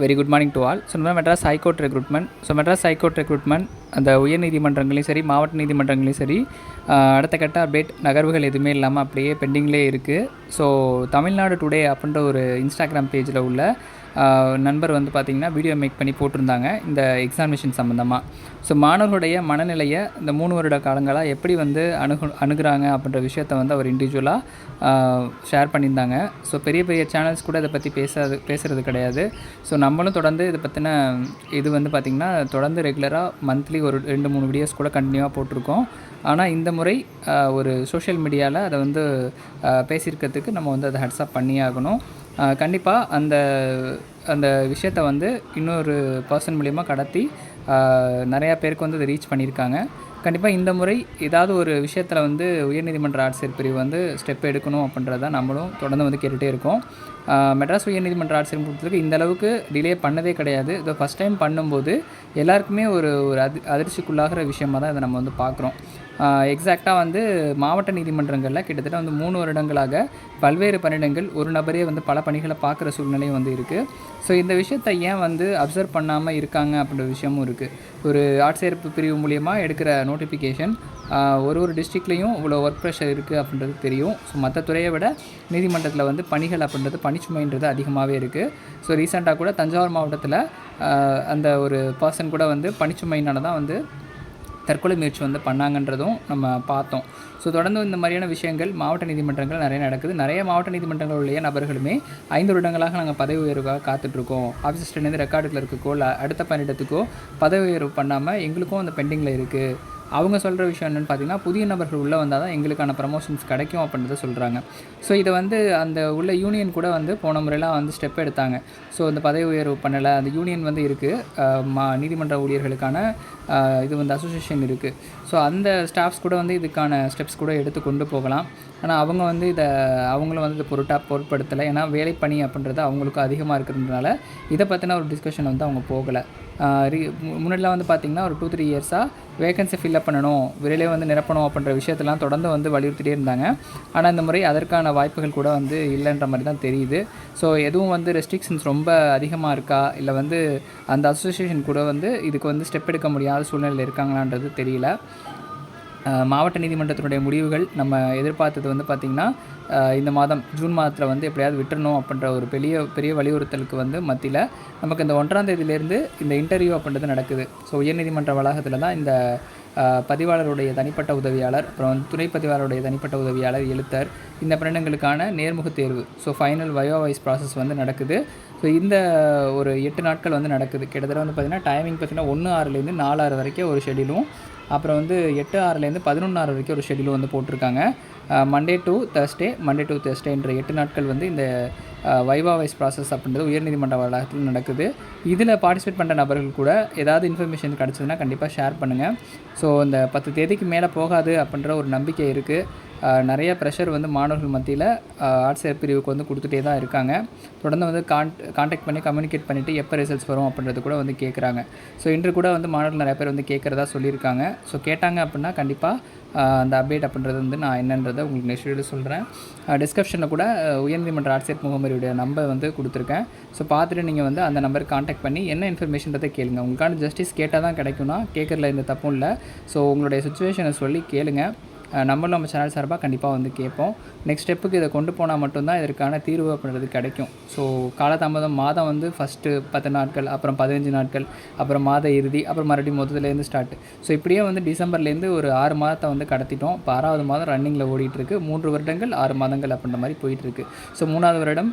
Very good morning to all. So இந்த மாதிரி Madras high court recruitment. So Madras high court recruitment அந்த உயர் நீதிமன்றங்களையும் சரி, மாவட்ட நீதிமன்றங்களையும் சரி, அடுத்த கட்ட அப்டேட் நகர்வுகள் எதுவுமே இல்லாமல் அப்படியே பெண்டிங்லேயே இருக்குது. ஸோ தமிழ்நாடு டுடே அப்படின்ற ஒரு இன்ஸ்டாகிராம் பேஜில் உள்ள நண்பர் வந்து பார்த்திங்கன்னா வீடியோ மேக் பண்ணி போட்டிருந்தாங்க இந்த எக்ஸாமினேஷன் சம்மந்தமாக. ஸோ மாணவர்களுடைய மனநிலையை இந்த 3 வருட காலங்களாக எப்படி வந்து அணுகுறாங்க அப்படின்ற விஷயத்தை வந்து அவர் இண்டிவிஜுவலாக ஷேர் பண்ணியிருந்தாங்க. ஸோ பெரிய பெரிய சேனல்ஸ் கூட இதை பற்றி பேசுகிறது கிடையாது. ஸோ நம்மளும் தொடர்ந்து இதை பற்றின இது வந்து பார்த்திங்கன்னா தொடர்ந்து ரெகுலராக மந்த்லி ஒரு 2-3 வீடியோஸ் கூட கண்டினியூவாக போட்டிருக்கோம். ஆனால் இந்த முறை ஒரு சோஷியல் மீடியாவில் அதை வந்து பேசியிருக்கிறதுக்கு நம்ம வந்து அதை ஹெட்ஸ்அப் பண்ணியே ஆகணும். கண்டிப்பாக அந்த அந்த விஷயத்தை வந்து இன்னொரு பர்சன் மூலிமா கடத்தி நிறையா பேருக்கு வந்து அதை ரீச் பண்ணியிருக்காங்க. கண்டிப்பாக இந்த முறை ஏதாவது ஒரு விஷயத்தில் வந்து உயர்நீதிமன்ற ஆட்சியர் பிரிவு வந்து ஸ்டெப் எடுக்கணும் அப்படின்றத நம்மளும் தொடர்ந்து வந்து கேட்டுகிட்டே இருக்கோம். மெட்ராஸ் உயர்நீதிமன்ற ஆட்சியர் பொறுத்தவரைக்கும் இந்த அளவுக்கு டிலே பண்ணதே கிடையாது. இதை ஃபஸ்ட் டைம் பண்ணும்போது எல்லாருக்குமே ஒரு அதிர்ச்சிக்குள்ளாகிற விஷயமாக தான் இதை நம்ம வந்து பார்க்குறோம். எக்ஸாக்டாக வந்து மாவட்ட நீதிமன்றங்களில் கிட்டத்தட்ட வந்து 3 வருடங்களாக பல்வேறு பணியிடங்கள் ஒரு நபரே வந்து பல பணிகளை பார்க்குற சூழ்நிலையும் வந்து இருக்குது. ஸோ இந்த விஷயத்தை ஏன் வந்து அப்சர்வ் பண்ணாமல் இருக்காங்க அப்படின்ற விஷயமும் இருக்குது. ஒரு ஆட்சியர் பிரிவு மூலியமாக எடுக்கிற நோட்டிஃபிகேஷன் ஒரு டிஸ்ட்ரிக்ட்லேயும் இவ்வளோ ஒர்க் ப்ரெஷர் இருக்குது அப்படின்றது தெரியும். ஸோ மற்ற துறையை விட நீதிமன்றத்தில் வந்து பணிகள் அப்படின்றது பணிச்சுமைன்றது அதிகமாகவே இருக்குது. ஸோ ரீசெண்டாக கூட தஞ்சாவூர் மாவட்டத்தில் அந்த ஒரு பர்சன் கூட வந்து பணிச்சுமையினால தான் வந்து தற்கொலை முயற்சி வந்து பண்ணாங்கன்றதும் நம்ம பார்த்தோம். ஸோ தொடர்ந்து இந்த மாதிரியான விஷயங்கள் மாவட்ட நீதிமன்றங்கள் நிறைய நடக்குது. நிறைய மாவட்ட நீதிமன்றங்களுடைய நபர்களுமே 5 வருடங்களாக நாங்கள் பதவி உயர்வுக்காக காத்துட்ருக்கோம். ஆஃபீஸர்ஸ்டேருந்து ரெக்கார்டு கிளர்க்குக்கோ இல்லை அடுத்த பணியிடத்துக்கோ பதவி உயர்வு பண்ணாமல் எங்களுக்கும் அந்த பெண்டிங்கில் இருக்குது. அவங்க சொல்கிற விஷயம் என்னென்னு பார்த்தீங்கன்னா, புதிய நபர்கள் உள்ளே வந்தால் தான் எங்களுக்கான ப்ரமோஷன்ஸ் கிடைக்கும் அப்படின்றத சொல்கிறாங்க. ஸோ இதை வந்து அந்த உள்ள யூனியன் கூட வந்து போன முறையெல்லாம் வந்து ஸ்டெப் எடுத்தாங்க. ஸோ இந்த பதவி உயர்வு பண்ணலை, அந்த யூனியன் வந்து இருக்குது, நீதிமன்ற ஊழியர்களுக்கான இது வந்து அசோசியேஷன் இருக்குது. ஸோ அந்த ஸ்டாஃப்ஸ் கூட வந்து இதுக்கான ஸ்டெப்ஸ் கூட எடுத்து கொண்டு போகலாம். ஆனால் அவங்க வந்து அவங்களும் வந்து இதை பொருட்படுத்தலை. ஏன்னா வேலைப்பணி அப்படின்றது அவங்களுக்கும் அதிகமாக இருக்கிறதுனால இதை பற்றின ஒரு டிஸ்கஷன் வந்து அவங்க போகலை. முன்னாடிலாம் வந்து பார்த்திங்கன்னா ஒரு 2-3 இயர்ஸாக வேகன்சி ஃபில்அப் பண்ணணும், விரையிலே வந்து நிரப்பணும் அப்படின்ற விஷயத்தெல்லாம் தொடர்ந்து வந்து வலியுறுத்திட்டே இருந்தாங்க. ஆனால் இந்த முறை அதற்கான வாய்ப்புகள் கூட வந்து இல்லைன்ற மாதிரி தான் தெரியுது. ஸோ எதுவும் வந்து ரெஸ்ட்ரிக்ஷன்ஸ் ரொம்ப அதிகமாக இருக்கா, இல்லை வந்து அந்த அசோசியேஷன் கூட வந்து இதுக்கு வந்து ஸ்டெப் எடுக்க முடியாத சூழ்நிலையில் இருக்காங்களான்றது தெரியல. மாவட்ட நீதிமன்றத்தினுடைய முடிவுகள் நம்ம எதிர்பார்த்தது வந்து பார்த்திங்கன்னா இந்த மாதம் ஜூன் மாதத்தில் வந்து எப்படியாவது விட்டுறணும் அப்படின்ற ஒரு பெரிய வலியுறுத்தலுக்கு வந்து மத்தியில் நமக்கு இந்த 1ஆம் தேதியிலேருந்து இந்த இன்டர்வியூ அப்படின்றது நடக்குது. ஸோ உயர்நீதிமன்ற வளாகத்தில் தான் இந்த பதிவாளருடைய தனிப்பட்ட உதவியாளர், அப்புறம் துணை பதிவாளருடைய தனிப்பட்ட உதவியாளர், எழுத்தர், இந்த பணியிடங்களுக்கான நேர்முக தேர்வு, ஸோ ஃபைனல் வைஸ் ப்ராசஸ் வந்து நடக்குது. ஸோ இந்த ஒரு 8 நாட்கள் வந்து நடக்குது. கிட்டத்தட்ட வந்து பார்த்திங்கன்னா டைமிங் பார்த்திங்கன்னா 1:06லேருந்து 4:06 வரைக்கும் ஒரு ஷெடியூலும், அப்புறம் வந்து 8:06லேருந்து 11:06 வரைக்கும் ஒரு ஷெடியூலும் வந்து போட்டிருக்காங்க. மண்டே டு தேர்ஸ்டே என்ற 8 நாட்கள் வந்து இந்த வைஸ் ப்ராசஸ் அப்படின்றது உயர்நீதிமன்ற வளாகத்தில் நடக்குது. இதில் பார்ட்டிசிபேட் பண்ணுற நபர்கள் கூட ஏதாவது இன்ஃபர்மேஷன் கிடச்சதுன்னா கண்டிப்பாக ஷேர் பண்ணுங்கள். ஸோ இந்த 10 தேதிக்கு மேலே போகாது அப்படின்ற ஒரு நம்பிக்கை இருக்குது. நிறைய ப்ரெஷர் வந்து மாணவர்கள் மத்தியில் ஆட்சியர் பிரிவுக்கு வந்து கொடுத்துட்டே தான் இருக்காங்க. தொடர்ந்து வந்து கான்டாக்ட் பண்ணி கம்யூனிகேட் பண்ணிவிட்டு எப்போ ரிசல்ட்ஸ் வரும் அப்படின்றது கூட வந்து கேட்குறாங்க. ஸோ இன்று கூட வந்து மாணவர்கள் நிறைய பேர் வந்து கேட்குறதா சொல்லியிருக்காங்க. ஸோ கேட்டாங்க அப்படின்னா கண்டிப்பாக அந்த அப்டேட் அப்படின்றது வந்து நான் என்னன்றதை உங்களுக்கு நெக்ஸ்ட் வீடியோ சொல்கிறேன். டிஸ்கிரிப்ஷனில் கூட உயர்நீதிமன்ற ஆட்சியர் முகவரியுடைய நம்பர் வந்து கொடுத்துருக்கேன். ஸோ பார்த்துட்டு நீங்கள் வந்து அந்த நம்பருக்கு கான்டாக்ட் பண்ணி என்ன இன்ஃபர்மேஷன்றதை கேளுங்க. உங்களுக்கான ஜஸ்டிஸ் கேட்டால் தான் கிடைக்கும்னா கேட்குறதுல எந்த தப்பும் இல்லை. ஸோ உங்களுடைய சுச்சுவேஷனை சொல்லி கேளுங்க. நம்மளும் நம்ம சேனல் சார்பாக கண்டிப்பாக வந்து கேட்போம். நெக்ஸ்ட் ஸ்டெப்புக்கு இதை கொண்டு போனால் மட்டும்தான் இதற்கான தீர்வு அப்படின்றது கிடைக்கும். ஸோ காலதாமதம் மாதம் வந்து ஃபஸ்ட்டு 10 நாட்கள், அப்புறம் 15 நாட்கள், அப்புறம் மாத இறுதி, அப்புறம் மறுபடியும் முதலேருந்து ஸ்டார்ட். ஸோ இப்படியே வந்து டிசம்பர்லேருந்து ஒரு 6 மாதத்தை வந்து கடத்திட்டோம். இப்போ 6வது மாதம் ரன்னிங்கில் ஓடிட்டுருக்கு. 3 வருடங்கள் 6 மாதங்கள் அப்படின்ற மாதிரி போயிட்டுருக்கு. ஸோ 3வது வருடம்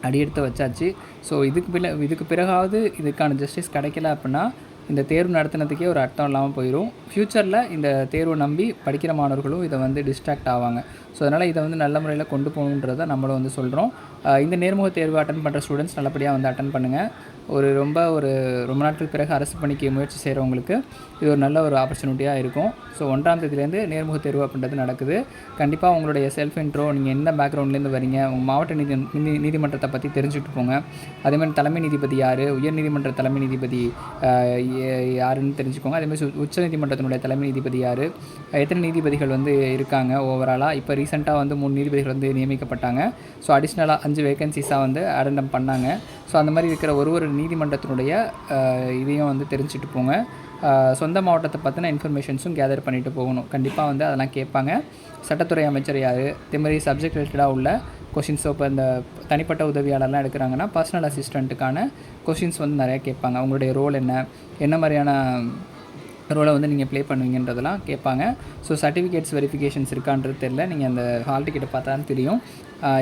அடியெடுத்து வச்சாச்சு. ஸோ இதுக்கு பிறகாவது இதுக்கான ஜஸ்டிஸ் கிடைக்கல அப்படின்னா இந்த தேர்வு நடத்தினதுக்கே ஒரு அர்த்தம் இல்லாமல் போயிடும். ஃப்யூச்சரில் இந்த தேர்வை நம்பி படிக்கிற மாணவர்களும் இதை வந்து டிஸ்ட்ராக்ட் ஆவாங்க. ஸோ அதனால் இதை வந்து நல்ல முறையில் கொண்டு போகணுன்றதை நம்மளும் வந்து சொல்கிறோம். இந்த நேர்முக தேர்வு அட்டன் பண்ணுற ஸ்டூடெண்ட்ஸ் நல்லபடியாக வந்து அட்டன் பண்ணுங்கள். ரொம்ப நாட்கள் பிறகு அரசு பணிக்கு முயற்சி செய்கிறவங்களுக்கு இது ஒரு நல்ல ஒரு ஆப்பர்ச்சுனிட்டியாக இருக்கும். ஸோ 1ஆம் தேதியிலேருந்து நேர்முக தேர்வு அப்படின்றது நடக்குது. கண்டிப்பாக உங்களுடைய செல்ஃப் இன்ட்ரோ, நீங்கள் எந்த பேக்ரவுண்ட்லேருந்து வரீங்க, உங்கள் மாவட்ட நீதிமன்றத்தை பற்றி தெரிஞ்சுட்டு போங்க. அதேமாதிரி தலைமை நீதிபதி யார், உயர்நீதிமன்ற தலைமை நீதிபதி யாருன்னு தெரிஞ்சுக்கோங்க. அதேமாதிரி உச்ச நீதிமன்றத்தினுடைய தலைமை நீதிபதி யார், எத்தனை நீதிபதிகள் வந்து இருக்காங்க ஓவராலாக. இப்போ ரீசெண்டாக வந்து 3 நீதிபதிகள் வந்து நியமிக்கப்பட்டாங்க. ஸோ அடிஷ்னலாக 5 வேகன்சிஸாக வந்து அடெண்டம் பண்ணாங்க. ஸோ அந்த மாதிரி இருக்கிற ஒரு நீதிமன்றத்தினுடைய இதையும் வந்து தெரிஞ்சுட்டு போங்க. சொந்த மாவட்டத்தை பற்றின இன்ஃபர்மேஷன்ஸும் கேதர் பண்ணிவிட்டு போகணும். கண்டிப்பாக வந்து அதெல்லாம் கேட்பாங்க. சட்டத்துறை அமைச்சர் யார், இதே மாதிரி சப்ஜெக்ட் ரிலேட்டடாக உள்ள கொஷின்ஸோ, இப்போ இந்த தனிப்பட்ட உதவியாளர்லாம் எடுக்கிறாங்கன்னா பர்சனல் அசிஸ்டண்ட்டுக்கான கொஷின்ஸ் வந்து நிறையா கேட்பாங்க. அவங்களுடைய ரோல் என்ன மாதிரியான ரோலை வந்து நீங்கள் ப்ளே பண்ணுவீங்கன்றதெல்லாம் கேட்பாங்க. ஸோ சர்டிஃபிகேட்ஸ் வெரிஃபிகேஷன்ஸ் இருக்கான்றது தெரியல, நீங்கள் அந்த ஹால் டிக்கெட்டை பார்த்தா தான் தெரியும்.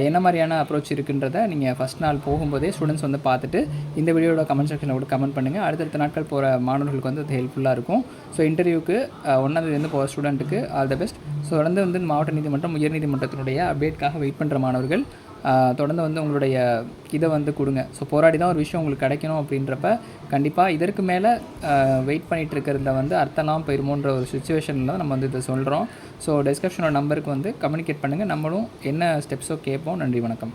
என்ன மாதிரியான அப்ரோச் இருக்குன்றதை நீங்கள் ஃபஸ்ட் நாள் போகும்போதே ஸ்டூடெண்ட்ஸ் வந்து பார்த்துட்டு இந்த வீடியோட கமெண்ட் செக்ஷனில் கூட கமெண்ட் பண்ணுங்கள். அடுத்தடுத்த நாட்கள் போகிற மாணவர்களுக்கு வந்து அது ஹெல்ப்ஃபுல்லாக இருக்கும். ஸோ இன்டர்வியூக்கு 1ஆம் போகிற ஸ்டூடெண்ட்டுக்கு ஆல் த பெஸ்ட். ஸோ தொடர்ந்து வந்து மாவட்ட நீதிமன்றம், உயர்நீதிமன்றத்தினுடைய அப்டேட்காக வெயிட் பண்ணுற மாணவர்கள் தொடர்ந்து வந்து உங்களுடைய இதை வந்து கொடுங்க. ஸோ போராடி தான் ஒரு விஷயம் உங்களுக்கு கிடைக்கணும் அப்படின்றப்ப கண்டிப்பாக இதற்கு மேலே வெயிட் பண்ணிகிட்டு இருக்கிறதுல வந்து அர்த்தம்லாம் போயிருமோன்ற ஒரு சுச்சுவேஷனில் நம்ம வந்து இதை சொல்கிறோம். ஸோ டிஸ்கிரிப்ஷனோட நம்பருக்கு வந்து கம்யூனிகேட் பண்ணுங்கள். நம்மளும் என்ன ஸ்டெப்ஸோ கேட்போம். நன்றி, வணக்கம்.